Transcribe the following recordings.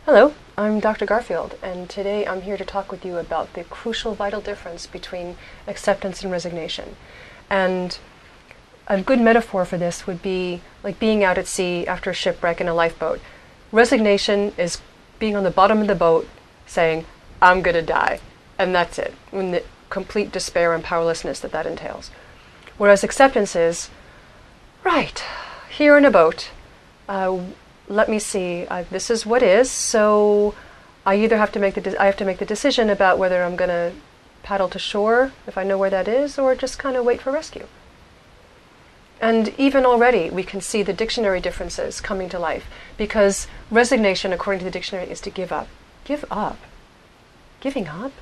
Hello, I'm Dr. Garfield, and today I'm here to talk with you about the crucial vital difference between acceptance and resignation. And a good metaphor for this would be like being out at sea after a shipwreck in a lifeboat. Resignation is being on the bottom of the boat saying, I'm gonna die, and that's it, in the complete despair and powerlessness that entails. Whereas acceptance is, right, here in a boat, let me see, this is what is, so I either have to make the decision about whether I'm going to paddle to shore, if I know where that is, or just kind of wait for rescue. And even already we can see the dictionary differences coming to life, because resignation, according to the dictionary, is to give up. Give up? Giving up?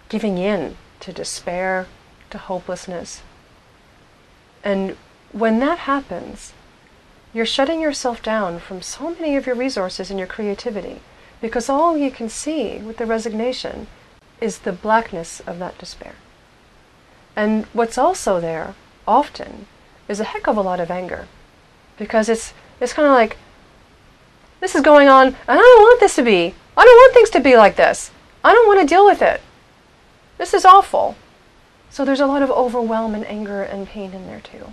Giving in to despair, to hopelessness. And when that happens, you're shutting yourself down from so many of your resources and your creativity, because all you can see with the resignation is the blackness of that despair. And what's also there, often, is a heck of a lot of anger, because it's kind of like, this is going on, and I don't want this to be. I don't want things to be like this. I don't want to deal with it. This is awful. So there's a lot of overwhelm and anger and pain in there too,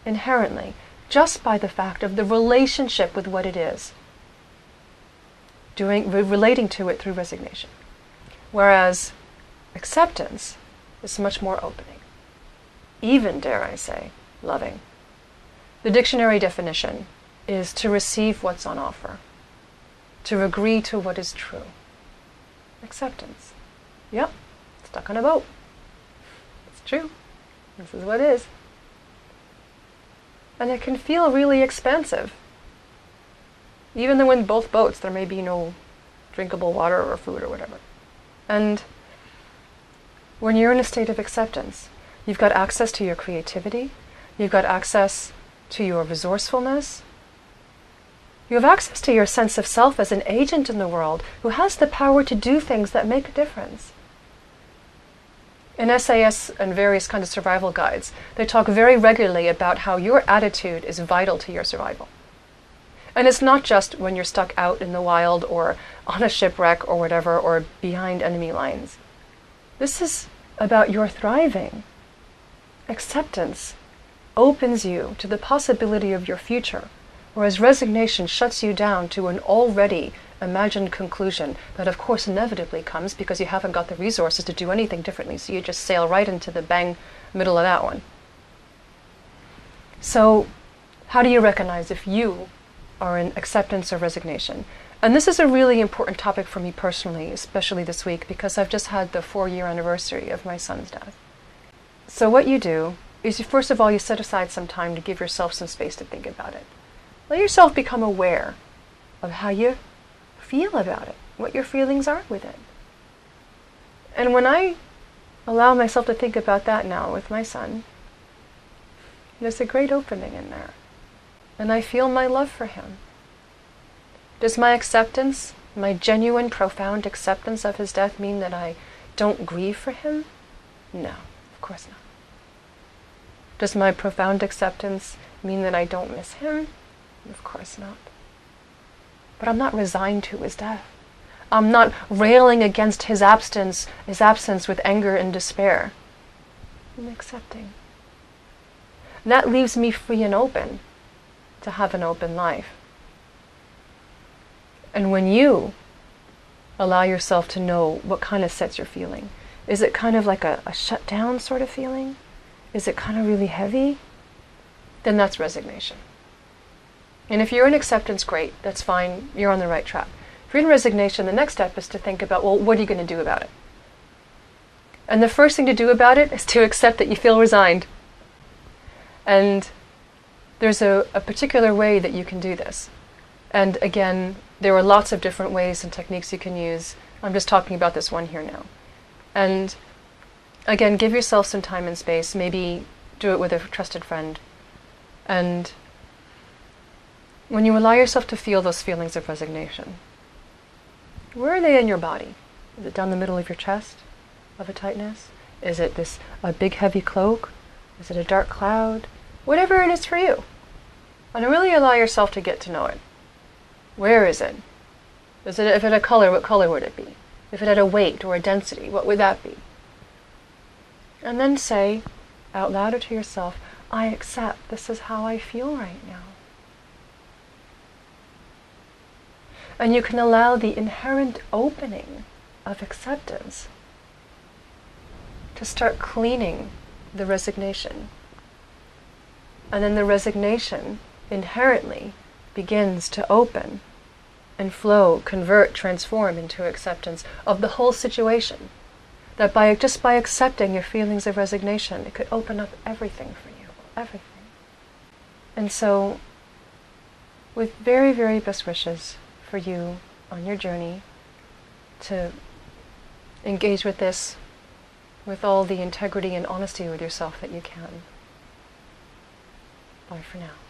inherently, just by the fact of the relationship with what it is, relating to it through resignation. Whereas acceptance is much more opening, even, dare I say, loving. The dictionary definition is to receive what's on offer, to agree to what is true. Acceptance. Yep, stuck on a boat. It's true. This is what is. And it can feel really expansive. Even though in both boats there may be no drinkable water or food or whatever. And when you're in a state of acceptance, you've got access to your creativity, you've got access to your resourcefulness, you have access to your sense of self as an agent in the world who has the power to do things that make a difference. In SAS and various kinds of survival guides, they talk very regularly about how your attitude is vital to your survival. And it's not just when you're stuck out in the wild or on a shipwreck or whatever, or behind enemy lines. This is about your thriving. Acceptance opens you to the possibility of your future, whereas resignation shuts you down to an already imagined conclusion that of course inevitably comes because you haven't got the resources to do anything differently, so you just sail right into the bang middle of that one. So how do you recognize if you are in acceptance or resignation? And this is a really important topic for me personally, especially this week, because I've just had the 4-year anniversary of my son's death. So what you do is, first of all, you set aside some time to give yourself some space to think about it. Let yourself become aware of how you feel about it, what your feelings are with it. And when I allow myself to think about that now with my son, there's a great opening in there. And I feel my love for him. Does my acceptance, my genuine, profound acceptance of his death mean that I don't grieve for him? No, of course not. Does my profound acceptance mean that I don't miss him? Of course not. But I'm not resigned to his death. I'm not railing against his absence with anger and despair. I'm accepting. That leaves me free and open to have an open life. And when you allow yourself to know what kind of sets you're feeling, is it kind of like a shut down sort of feeling? Is it kind of really heavy? Then that's resignation. And if you're in acceptance, great, that's fine, you're on the right track. If you're in resignation, the next step is to think about, well, what are you going to do about it? And the first thing to do about it is to accept that you feel resigned. And there's a particular way that you can do this. And again, there are lots of different ways and techniques you can use. I'm just talking about this one here now. And again, give yourself some time and space, maybe do it with a trusted friend. And when you allow yourself to feel those feelings of resignation, where are they in your body? Is it down the middle of your chest, of a tightness? Is it a big heavy cloak? Is it a dark cloud? Whatever it is for you. And really allow yourself to get to know it. Where is it? If it had a color, what color would it be? If it had a weight or a density, what would that be? And then say out loud or to yourself, I accept this is how I feel right now. And you can allow the inherent opening of acceptance to start cleaning the resignation. And then the resignation inherently begins to open and flow, convert, transform into acceptance of the whole situation. That just by accepting your feelings of resignation, it could open up everything for you, everything. And so, with very, very best wishes for you on your journey to engage with this with all the integrity and honesty with yourself that you can. Bye for now.